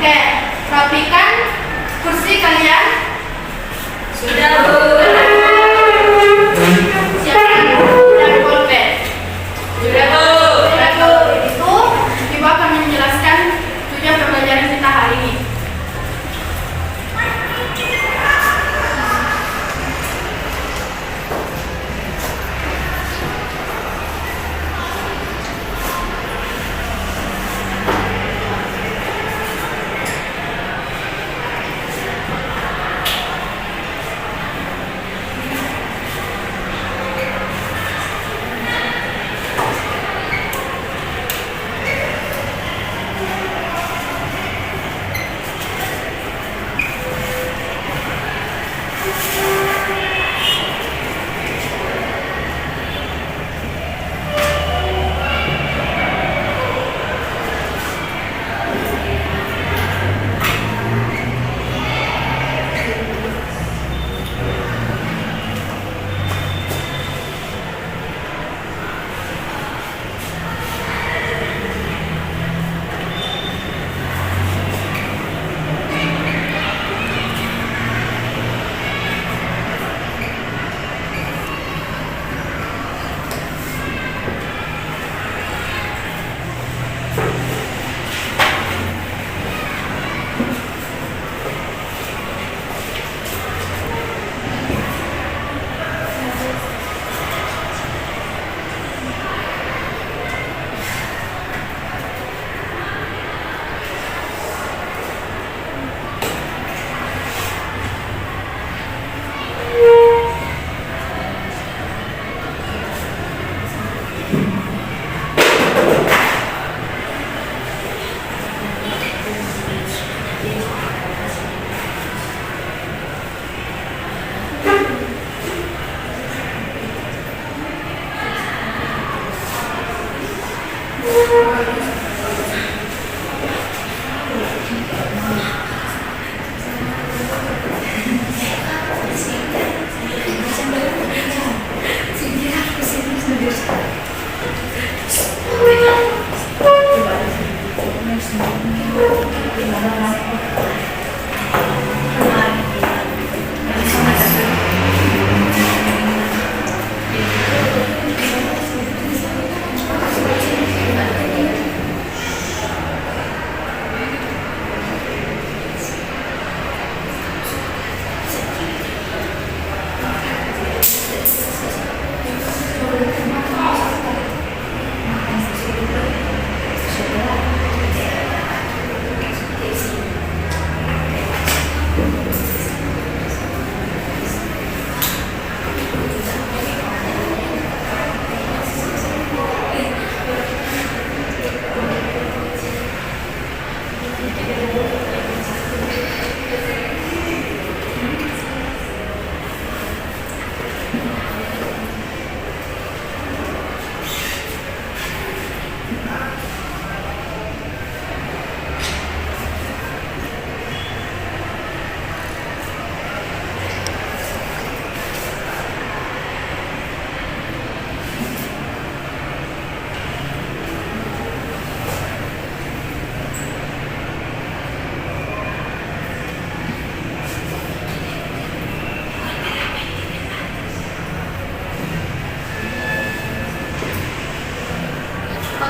Oke, rapikan kursi kalian. Sudah, Bu. Siapkan dan pulpen. Sudah, Bu. Sudah, Bu. Itu Ibu akan menjelaskan tujuan pembelajaran kita hari ini.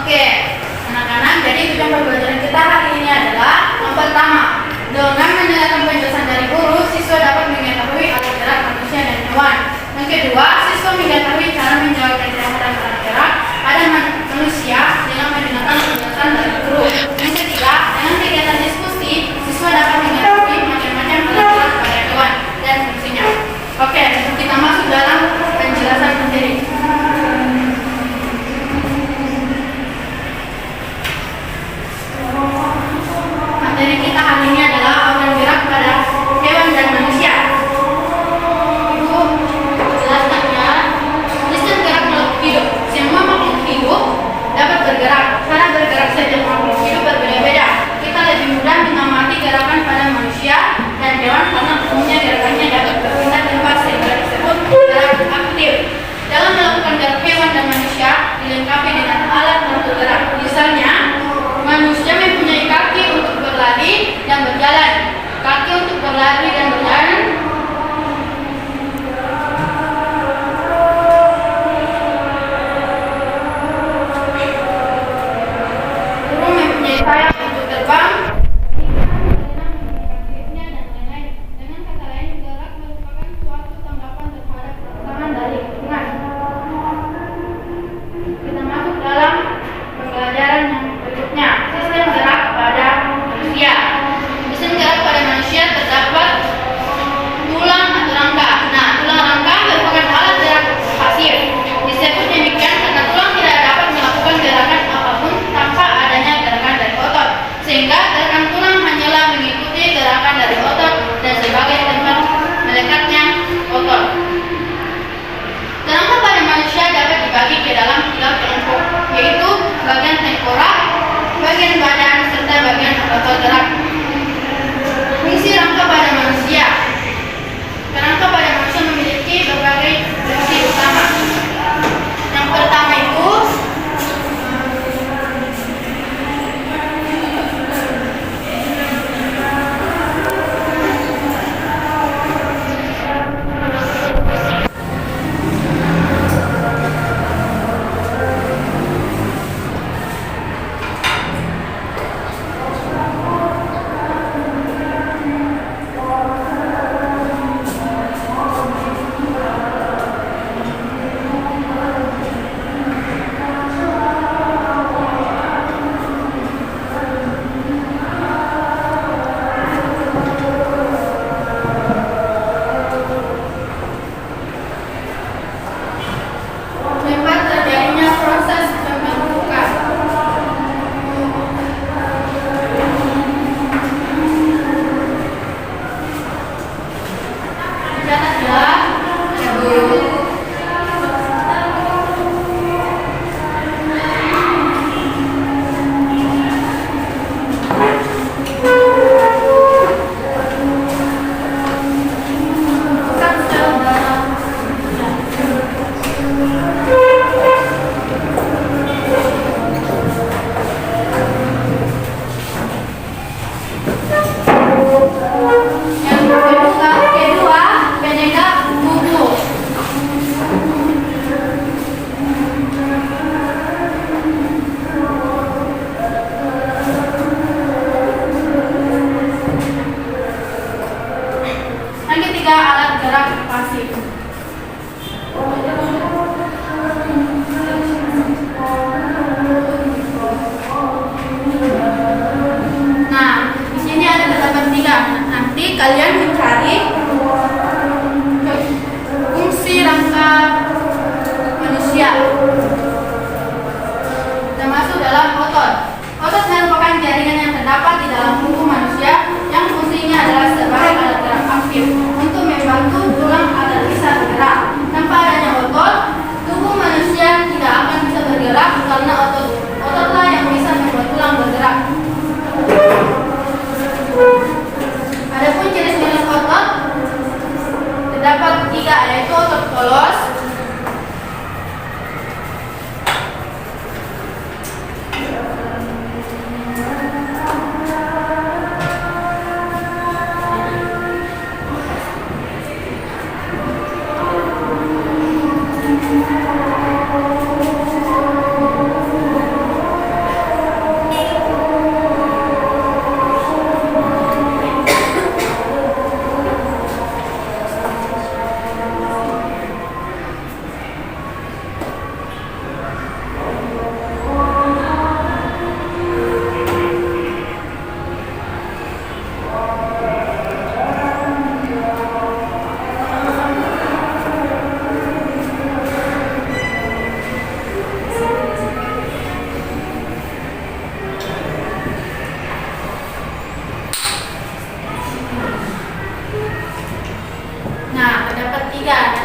Oke, anak-anak, jadi tujuan pembelajaran kita hari ini adalah yang pertama, dengan mendengarkan penjelasan dari guru, siswa dapat mengetahui alat gerak manusia dan hewan. Yang kedua, siswa mengetahui cara menjawab dan terhadap alat gerak pada manusia dengan mendengarkan penjelasan dari guru. Yang ketiga, dengan kegiatan diskusi, siswa dapat mengetahui macam-macam alat gerak pada hewan dan fungsinya. Oke, kita masuk dalam penjelasan materi. Materi kita hari ini adalah organ gerak pada hewan dan manusia. Ibu jelaskan ya. Sistem gerak kalian mencari fungsi rangka manusia, termasuk dalam otot. Otot merupakan jaringan yang terdapat di dalam tubuh manusia yang fungsinya adalah sebagai alat gerak aktif untuk membantu tulang agar bisa bergerak. Tanpa adanya otot, tubuh manusia tidak akan bisa bergerak karena ototlah yang bisa membuat tulang bergerak. Adapun jenis-jenis otot terdapat 3, yaitu otot polos,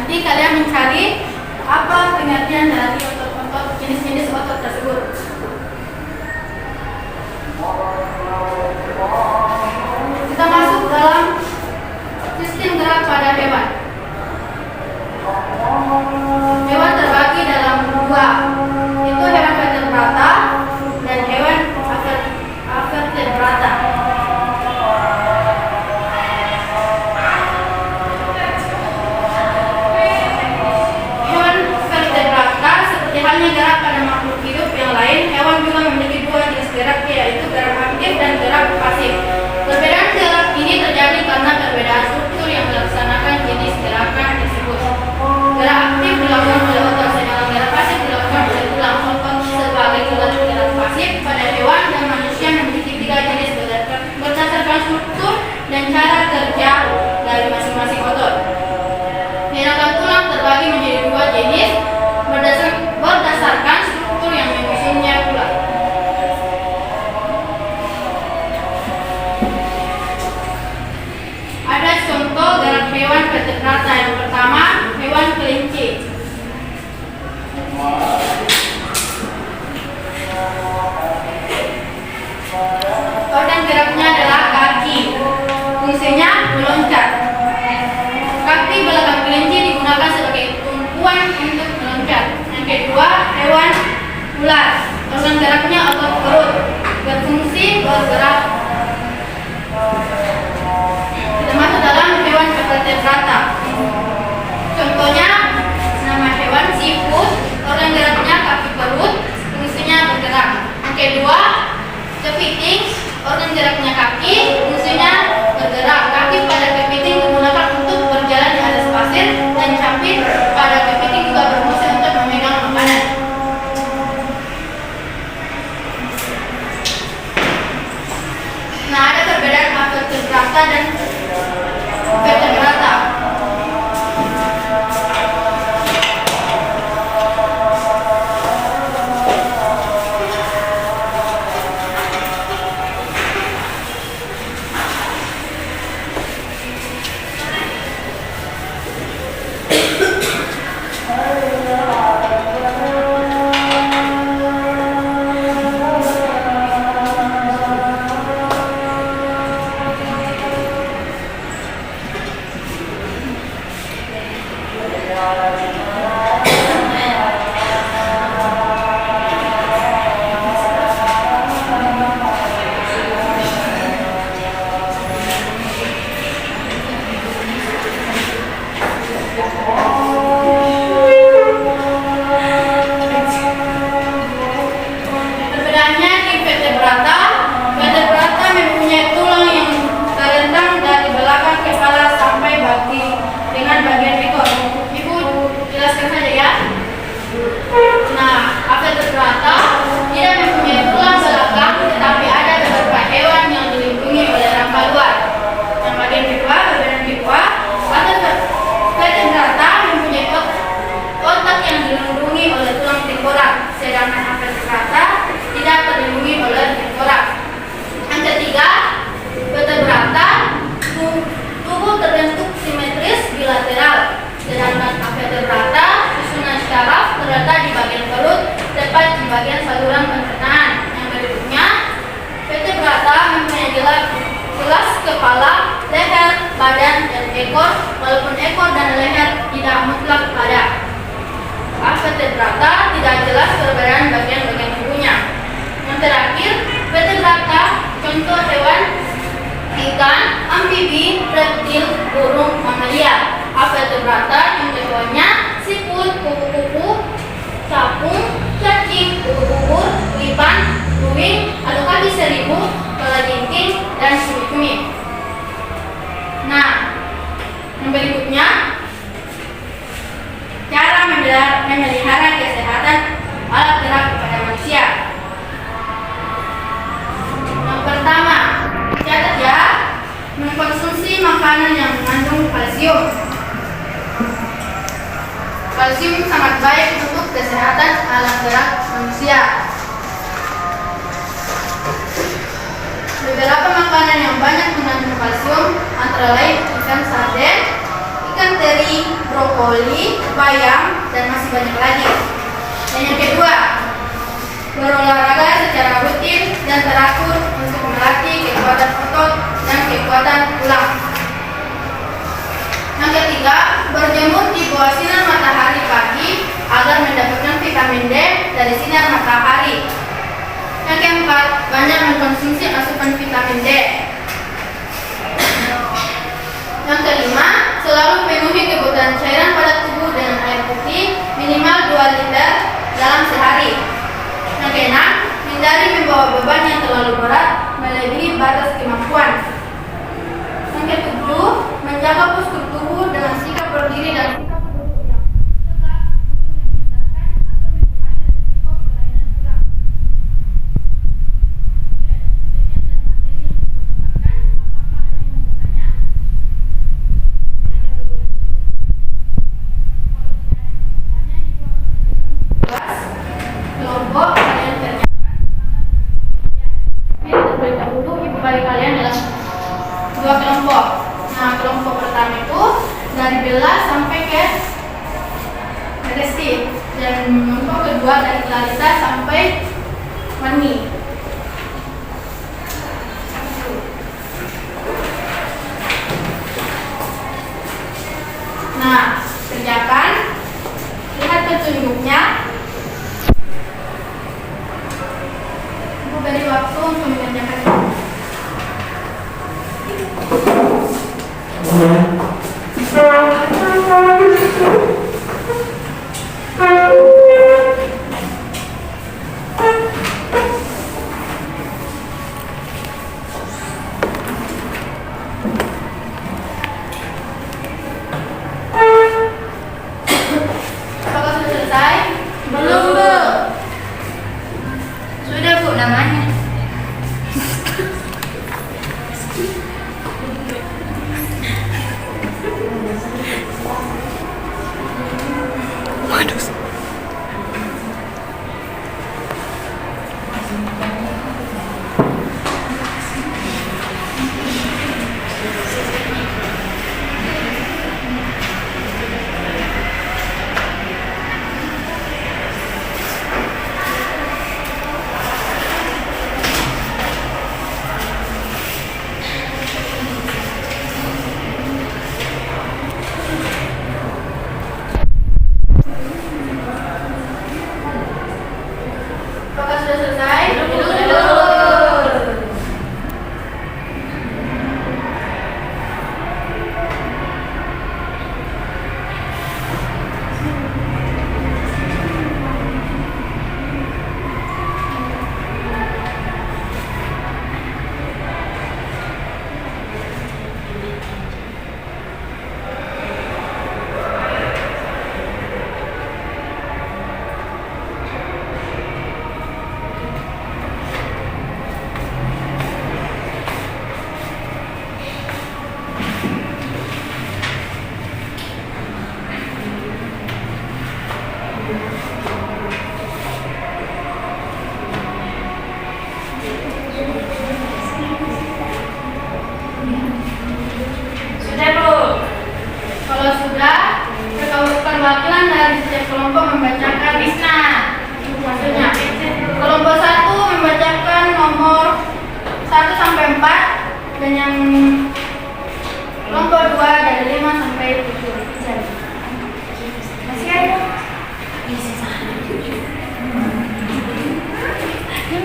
nanti kalian mencari apa pengertian dari otot-otot, jenis-jenis otot tersebut. Kita masuk dalam sistem gerak pada hewan. Hewan terbagi dalam 2, itu hewan vertebrata dan hewan avertebrata. Halnya gerak pada makhluk hidup yang lain, hewan juga memiliki 2 jenis gerak, yaitu gerak aktif dan gerak pasif. Perbedaan gerak ini terjadi karena perbedaan struktur yang melaksanakan jenis gerakan tersebut. Gerak aktif dilakukan oleh otot, sedangkan gerak pasif dilakukan oleh tulang otot. Sebagai gerak pasif pada hewan dan manusia memiliki 3 jenis berdasarkan struktur dan cara kerja dari masing-masing otot. Sedangkan tulang terbagi menjadi 2 jenis berdasarkan struktur yang menyusunnya pula. Ada contoh gerak hewan vertebrata. Yang pertama, hewan kelinci. Organ geraknya adalah kaki. Fungsinya meloncat. Kaki belakang kelinci digunakan sebagai tumpuan untuk meloncat. Yang kedua, hewan ular. Organ geraknya otot perut, berfungsi bergerak. Termasuk dalam hewan vertebrata. Contohnya, nama hewan siput. Organ geraknya kaki perut, fungsinya bergerak. Yang kedua, kepiting. Organ geraknya kaki, fungsinya bergerak. Kaki pada kepiting digunakan untuk berjalan di atas pasir, dan capit pada kepiting juga berfungsi untuk memegang makanan. Nah, ada perbedaan avertebrata dan vertebrata. Perbedaannya di vertebrata mempunyai tulang yang terentang dari belakang kepala sampai dengan bagian ekor. Ibu jelaskan saja ya. Nah, vertebrata tidak mempunyai tulang belakang, tetapi ada beberapa hewan yang dilindungi oleh rangka luar. Yang bagian kedua, ekor, walaupun ekor dan leher tidak mutlak ada. Vertebrata tidak jelas perbedaan bagian-bagian tubuhnya. Yang terakhir, vertebrata contoh hewan ikan, amfibi, reptil, burung, mamalia. Vertebrata contoh hewannya siput, kupu-kupu, capung, cacing, ubur-ubur, lipan, ruwing, atau kaki seribu, kalajengking, dan cumi-cumi. Nah, yang berikutnya cara memelihara kesehatan alat gerak pada manusia. Yang pertama, catat ya, mengkonsumsi makanan yang mengandung kalsium. Kalsium sangat baik untuk kesehatan alat gerak manusia. Beberapa makanan yang banyak mengandung kalsium antara lain ikan sarden, ikan teri, brokoli, bayam, dan masih banyak lagi. Dan yang kedua, berolahraga secara rutin dan teratur untuk melatih kekuatan otot dan kekuatan tulang. Yang ketiga, berjemur di bawah sinar matahari pagi agar mendapatkan vitamin D dari sinar matahari. Yang keempat, banyak mengkonsumsi asupan vitamin D. Yang kelima, selalu penuhi kebutuhan cairan pada tubuh dengan air putih minimal 2 liter dalam sehari. Yang keenam, hindari membawa beban yang terlalu berat melebihi batas kemampuan. Yang ketujuh, menjaga postur tubuh dengan sikap berdiri dan sikap duduk yang tegak untuk menghindarkan atau mengurangi risiko kelainan tulang. Oke, sekian dari materi yang saya sampaikan. Apakah ada yang mau bertanya? Kelompok kalian kerjakan terlebih dahulu ibu bagi kalian dalam 2 kelompok. Nah, kelompok pertama itu dari Bella sampai ke Resti, dan kelompok kedua dari Clarissa sampai Mani. Nah, kerjakan, lihat petunjuknya. Ibu beri waktu untuk mengerjakan itu. Apakah sudah selesai? Belum, Bu. Sudah, Bu, namanya. Apakah sudah selesai? Belum.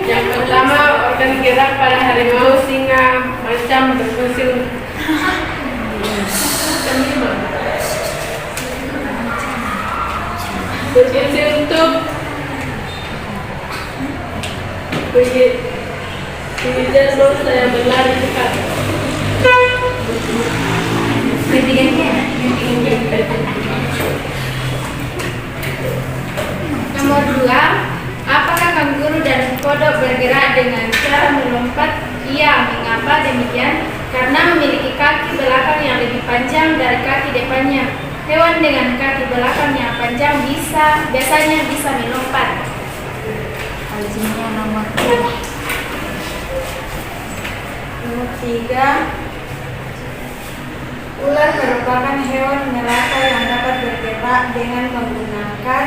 Yang pertama, organ gerak pada harimau, singa, macam berfungsi untuk mengejar mangsa yang berlari cepat. Nomor 2, apakah kanguru dan kodok bergerak dengan cara melompat? Iya, mengapa demikian? Karena memiliki kaki belakang yang lebih panjang dari kaki depannya. Hewan dengan kaki belakang yang panjang biasanya bisa melompat. Nomor 3, ular merupakan hewan melata yang dapat bergerak dengan menggunakan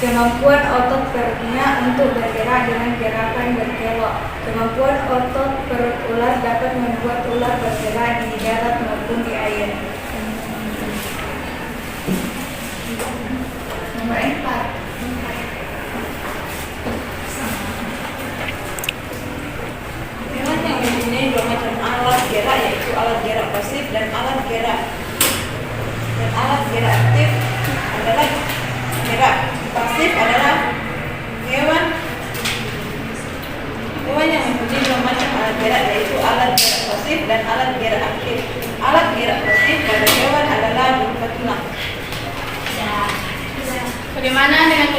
kemampuan otot perutnya untuk bergerak dengan gerakan berkelok. Kemampuan otot perut ular dapat membuat ular bergerak di darat maupun di air. Nomor 4, Hewan yang mempunyai dua macam alat gerak, yaitu alat gerak pasif dan alat gerak aktif adalah gerak pasif adalah hewan yang mempunyai dua macam alat gerak, yaitu alat gerak pasif dan alat gerak aktif. Alat gerak pasif pada hewan adalah berupa tulang. bagaimana dengan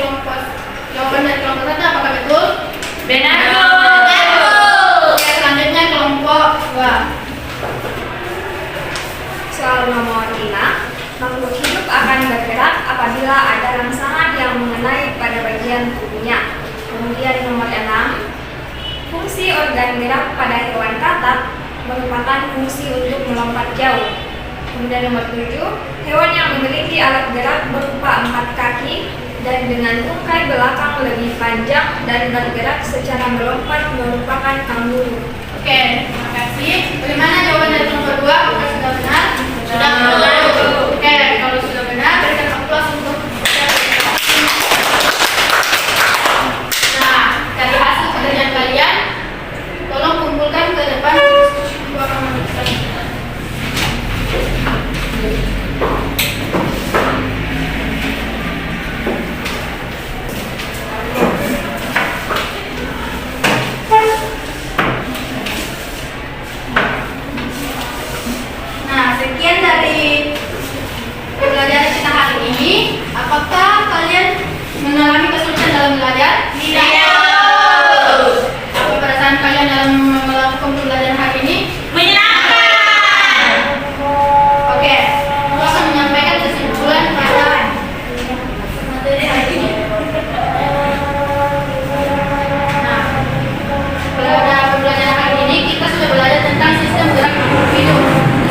jawaban dari kelompok 1, apakah betul? Benar. Oke, selanjutnya kelompok 2. Soal nomor 5, makhluk hidup akan bergerak apabila ada rangsangan yang mengenai pada bagian tubuhnya. Kemudian nomor 6, fungsi organ gerak pada hewan katak merupakan fungsi untuk melompat jauh. Kemudian nomor 7, hewan yang memiliki alat gerak berupa 4 kaki dan dengan tungkai belakang lebih panjang dan bergerak secara melompat merupakan kanguru. Oke, terima kasih. Bagaimana jawaban dari kelompok 2? Apakah sudah benar? Sudah benar. Oke, kalau sudah benar, berikan aplaus untuk Nah, dari hasil pekerjaan kalian, tolong kumpulkan ke depan. Aku akan menunjukkan. Nah, sekian dari pembelajaran kita hari ini. Apakah kalian mengalami kesulitan dalam belajar? Tidak. Apa perasaan kalian dalam melakukan pembelajaran hari ini? Menyenangkan. Oke, aku akan menyampaikan kesimpulan pada materi hari ini. Nah, pada pembelajaran hari ini kita sudah belajar tentang sistem gerak makhluk hidup.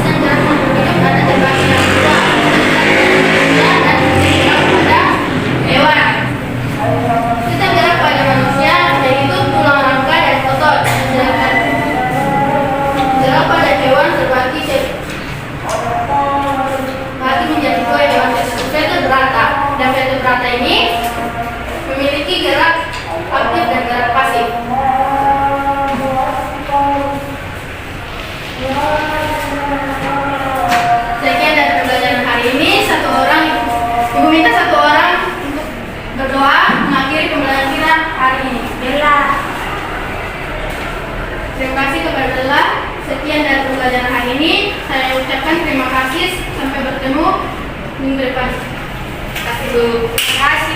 Sistem gerak makhluk hidup ada terbagi dalam dua, dan gerak pada hewan. Sistem gerak pada manusia yaitu tulang rangka dan otot. Sedangkan gerak pada hewan terbagi menjadi dua, yaitu vertebrata. Dan vertebrata ini memiliki gerak aktif dan gerak pasif. Sekian dari pembelajaran hari ini. Ibu minta satu orang untuk berdoa mengakhiri pembelajaran kita hari ini. Bella. Terima kasih kepada Bella. Sekian dari pembelajaran hari ini. Saya ucapkan terima kasih. Sampai bertemu minggu depan. Terima kasih.